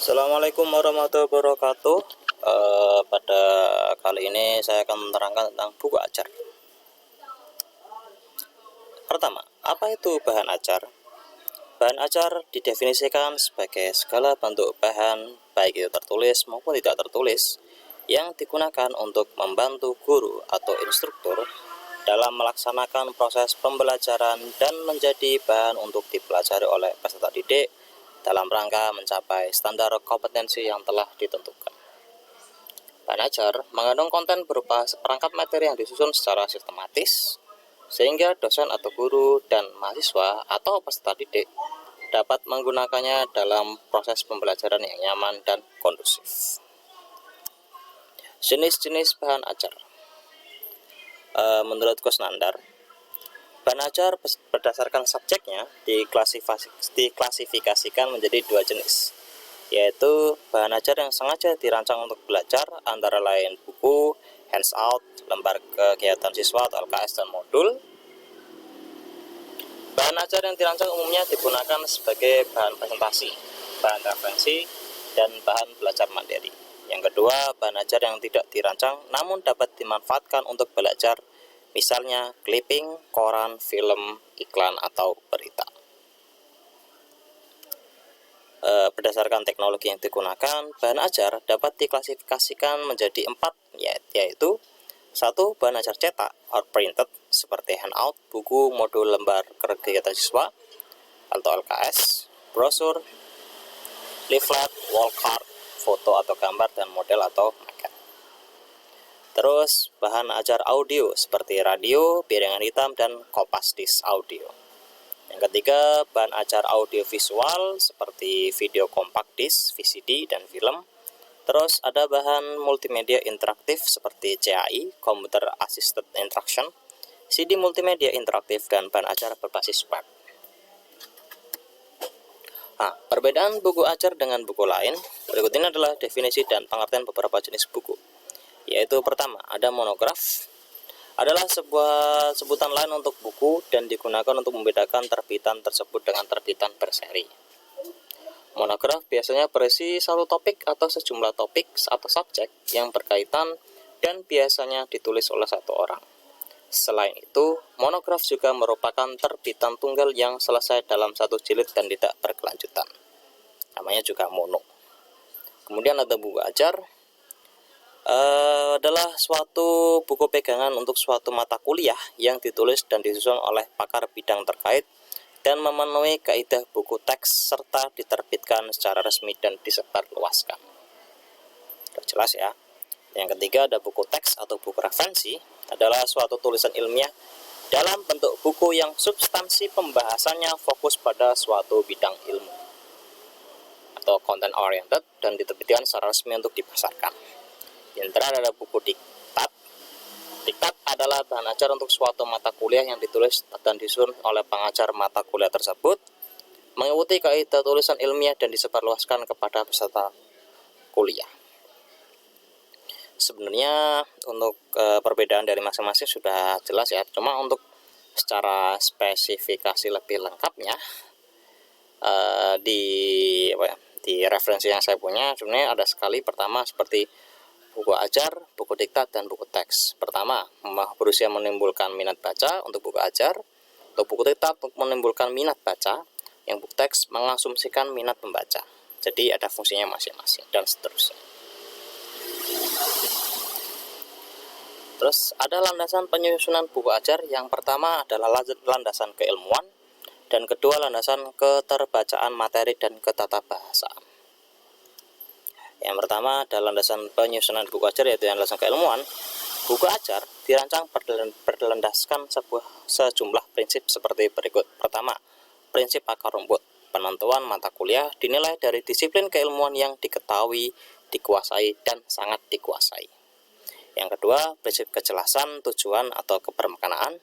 Assalamualaikum warahmatullahi wabarakatuh. Pada kali ini saya akan menerangkan tentang buku ajar. Pertama, apa itu bahan ajar? Bahan ajar didefinisikan sebagai segala bentuk bahan, baik itu tertulis maupun tidak tertulis, yang digunakan untuk membantu guru atau instruktur dalam melaksanakan proses pembelajaran dan menjadi bahan untuk dipelajari oleh peserta didik dalam rangka mencapai standar kompetensi yang telah ditentukan. Bahan ajar mengandung konten berupa seperangkat materi yang disusun secara sistematis, sehingga dosen atau guru dan mahasiswa atau peserta didik dapat menggunakannya dalam proses pembelajaran yang nyaman dan kondusif. Jenis-jenis bahan ajar. Menurut Kusnandar, bahan ajar berdasarkan subjeknya diklasifikasikan menjadi dua jenis, yaitu bahan ajar yang sengaja dirancang untuk belajar, antara lain buku, hands-out, lembar kegiatan siswa atau LKS dan modul. Bahan ajar yang dirancang umumnya digunakan sebagai bahan presentasi, bahan referensi, dan bahan belajar mandiri. Yang kedua, bahan ajar yang tidak dirancang namun dapat dimanfaatkan untuk belajar, misalnya clipping, koran, film, iklan, atau berita. Berdasarkan teknologi yang digunakan, bahan ajar dapat diklasifikasikan menjadi 4, yaitu 1. Bahan ajar cetak or printed seperti handout, buku, modul, lembar kegiatan siswa atau LKS, brosur, leaflet, wall card, foto atau gambar dan model atau maket. Terus bahan ajar audio seperti radio, piringan hitam, dan kompas disc audio. Yang ketiga, bahan ajar audio visual seperti video compact disc, VCD, dan film. Terus ada bahan multimedia interaktif seperti CAI, Computer Assisted Interaction, CD multimedia interaktif, dan bahan ajar berbasis web. Perbedaan buku ajar dengan buku lain, berikut ini adalah definisi dan pengertian beberapa jenis buku. Yaitu pertama, ada monograf, adalah sebuah sebutan lain untuk buku dan digunakan untuk membedakan terbitan tersebut dengan terbitan berseri. Monograf biasanya berisi satu topik atau sejumlah topik atau subjek yang berkaitan dan biasanya ditulis oleh satu orang. Selain itu, monograf juga merupakan terbitan tunggal yang selesai dalam satu jilid dan tidak berkelanjutan. Namanya juga mono. Kemudian ada buku ajar, adalah suatu buku pegangan untuk suatu mata kuliah yang ditulis dan disusun oleh pakar bidang terkait dan memenuhi kaidah buku teks serta diterbitkan secara resmi dan disebarluaskan. Jelas ya. Yang ketiga ada buku teks atau buku referensi, adalah suatu tulisan ilmiah dalam bentuk buku yang substansi pembahasannya fokus pada suatu bidang ilmu atau content oriented dan diterbitkan secara resmi untuk dipasarkan. Yang terakhir ada buku diktat. Diktat adalah bahan ajar untuk suatu mata kuliah yang ditulis dan disusun oleh pengajar mata kuliah tersebut, mengikuti kaidah tulisan ilmiah dan disebarluaskan kepada peserta kuliah. Sebenarnya untuk perbedaan dari masing-masing sudah jelas ya, cuma untuk secara spesifikasi lebih lengkapnya di referensi yang saya punya sebenarnya ada sekali. Pertama seperti buku ajar, buku diktat, dan buku teks. Pertama, berusaha menimbulkan minat baca untuk buku ajar. Untuk buku diktat untuk menimbulkan minat baca, yang buku teks mengasumsikan minat membaca. Jadi ada fungsinya masing-masing dan seterusnya. Terus ada landasan penyusunan buku ajar. Yang pertama adalah landasan keilmuan, dan kedua landasan keterbacaan materi dan ketatabahasaan. Yang pertama adalah landasan penyusunan buku ajar, yaitu yang landasan keilmuan. Buku ajar dirancang berlandaskan sejumlah prinsip seperti berikut. Pertama, prinsip akar rumput. Penentuan mata kuliah dinilai dari disiplin keilmuan yang diketahui, dikuasai, dan sangat dikuasai. Yang kedua, prinsip kejelasan tujuan atau kebermaknaan.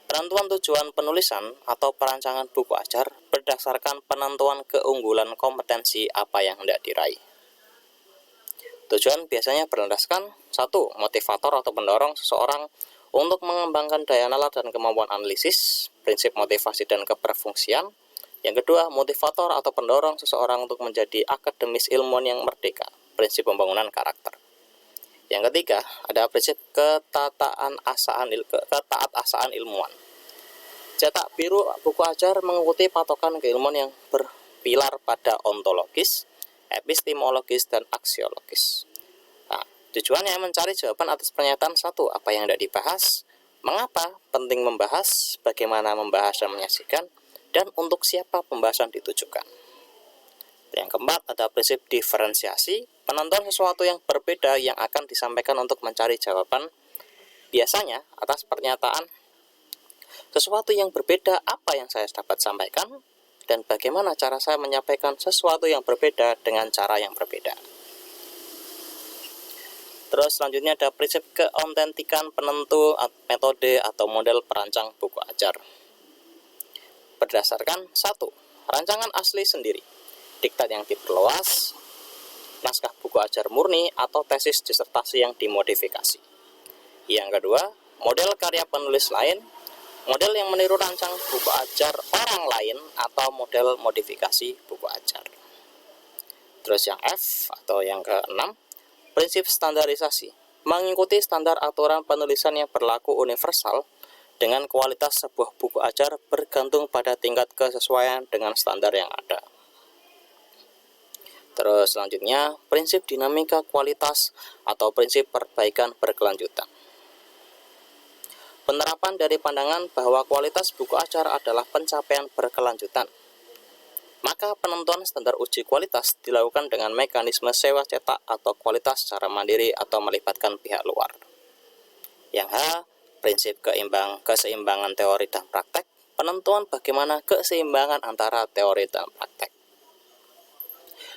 Penentuan tujuan penulisan atau perancangan buku ajar berdasarkan penentuan keunggulan kompetensi apa yang hendak diraih. Tujuan biasanya berlandaskan 1. Motivator atau pendorong seseorang untuk mengembangkan daya nalar dan kemampuan analisis, prinsip motivasi dan keberfungsian. Yang kedua, motivator atau pendorong seseorang untuk menjadi akademis ilmuwan yang merdeka, prinsip pembangunan karakter. Yang ketiga, ada prinsip ketaat-asaan ilmuwan. Cetak biru buku ajar mengikuti patokan keilmuan yang berpilar pada ontologis, epistemologis, dan aksiologis. Nah, tujuannya mencari jawaban atas pernyataan satu, apa yang tidak dibahas, mengapa penting membahas, bagaimana membahas dan menyajikan, dan untuk siapa pembahasan ditujukan. Yang keempat, ada prinsip diferensiasi, penonton sesuatu yang berbeda yang akan disampaikan untuk mencari jawaban, biasanya atas pernyataan sesuatu yang berbeda apa yang saya dapat sampaikan, dan bagaimana cara saya menyampaikan sesuatu yang berbeda dengan cara yang berbeda. Terus selanjutnya ada prinsip keautentikan penentu metode atau model perancang buku ajar. Berdasarkan satu, rancangan asli sendiri, diktat yang diperluas, naskah buku ajar murni atau tesis disertasi yang dimodifikasi. Yang kedua, model karya penulis lain, model yang meniru rancang buku ajar orang lain atau model modifikasi buku ajar. Terus yang F atau yang keenam, prinsip standarisasi, mengikuti standar aturan penulisan yang berlaku universal dengan kualitas sebuah buku ajar bergantung pada tingkat kesesuaian dengan standar yang ada. Terus selanjutnya, prinsip dinamika kualitas atau prinsip perbaikan berkelanjutan. Penerapan dari pandangan bahwa kualitas buku ajar adalah pencapaian berkelanjutan. Maka penentuan standar uji kualitas dilakukan dengan mekanisme sewa cetak atau kualitas secara mandiri atau melibatkan pihak luar. Yang H, prinsip keseimbangan teori dan praktek, penentuan bagaimana keseimbangan antara teori dan praktek.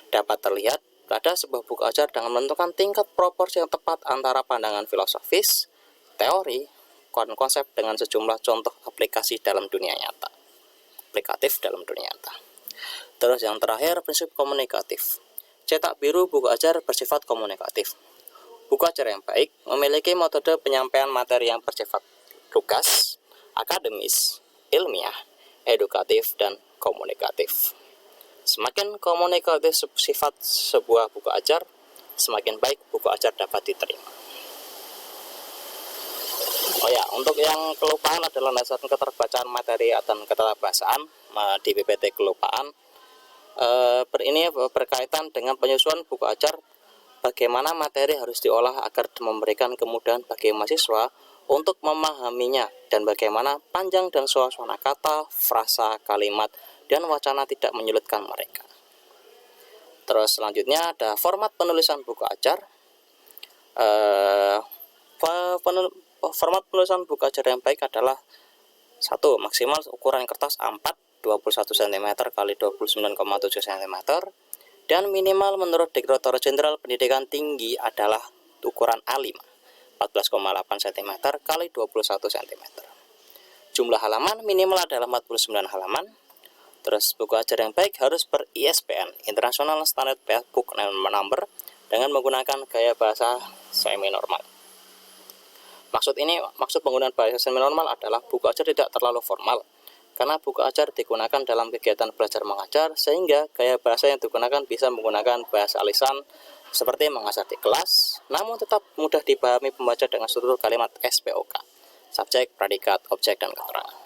Dapat terlihat pada sebuah buku ajar dengan menentukan tingkat proporsi yang tepat antara pandangan filosofis, teori, konsep dengan sejumlah contoh aplikasi dalam dunia nyata. Aplikatif dalam dunia nyata. Terus yang terakhir, prinsip komunikatif. Cetak biru buku ajar bersifat komunikatif. Buku ajar yang baik memiliki metode penyampaian materi yang bersifat lugas, akademis, ilmiah, edukatif, dan komunikatif. Semakin komunikatif sifat sebuah buku ajar, semakin baik buku ajar dapat diterima. Oh ya, untuk yang kelupaan adalah landasan keterbacaan materi dan keterbahasaan di PPT kelupaan. Ini berkaitan dengan penyusunan buku ajar, bagaimana materi harus diolah agar memberikan kemudahan bagi mahasiswa untuk memahaminya, dan bagaimana panjang dan suasana kata, frasa, kalimat, dan wacana tidak menyulitkan mereka. Terus selanjutnya ada format penulisan buku ajar. Format penulisan buku ajar yang baik adalah 1. Maksimal ukuran kertas A4 21 cm x 29,7 cm, dan minimal menurut Direktorat Jenderal Pendidikan Tinggi adalah ukuran A5 14,8 cm x 21 cm. Jumlah halaman minimal adalah 49 halaman. Terus buku ajar yang baik harus ber-ISBN International Standard Book Number dengan menggunakan gaya bahasa semi normal. Maksud penggunaan bahasa semi normal adalah buku ajar tidak terlalu formal, karena buku ajar digunakan dalam kegiatan belajar mengajar, sehingga gaya bahasa yang digunakan bisa menggunakan bahasa lisan seperti mengajar di kelas, namun tetap mudah dipahami pembaca dengan struktur kalimat SPOK, subjek, predikat, objek, dan keterangan.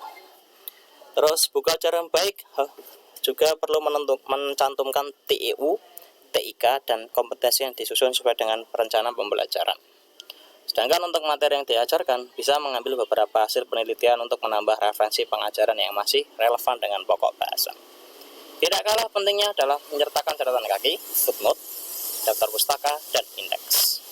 Terus buku ajar yang baik juga perlu mencantumkan TEU, TIK, dan kompetensi yang disusun sesuai dengan perencanaan pembelajaran. Sedangkan untuk materi yang diajarkan bisa mengambil beberapa hasil penelitian untuk menambah referensi pengajaran yang masih relevan dengan pokok bahasan. Tidak kalah pentingnya adalah menyertakan catatan kaki, footnote, daftar pustaka, dan indeks.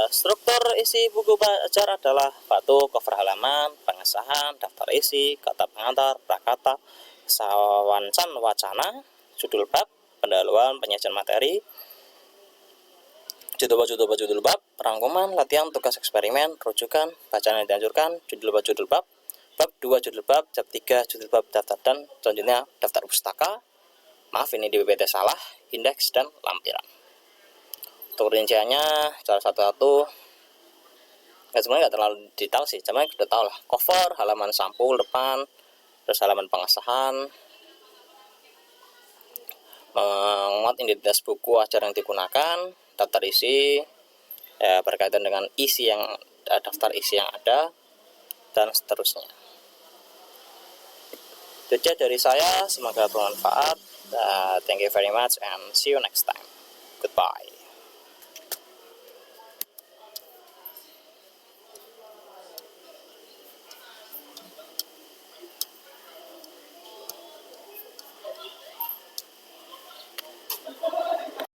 Struktur isi buku ajar adalah batu, cover halaman, pengesahan, daftar isi, kata pengantar, prakata, sawancan wacana, judul bab, pendahuluan, penyajian materi, judul bab, rangkuman, latihan, tugas eksperimen, rujukan, bacaan yang dianjurkan, judul bab, bab 2 judul bab, bab 3 judul bab, daftar, dan selanjutnya daftar pustaka. Maaf ini di PPT salah, indeks, dan lampiran. Untuk rinciannya secara satu-satu, sebenarnya nggak terlalu detail sih, cuman udah tau lah, cover, halaman sampul depan, terus halaman pengesahan, menguat identitas buku ajar yang digunakan, daftar isi, berkaitan dengan isi yang daftar isi yang ada, dan seterusnya. Itu aja dari saya, semoga bermanfaat. Thank you very much and see you next time. Goodbye.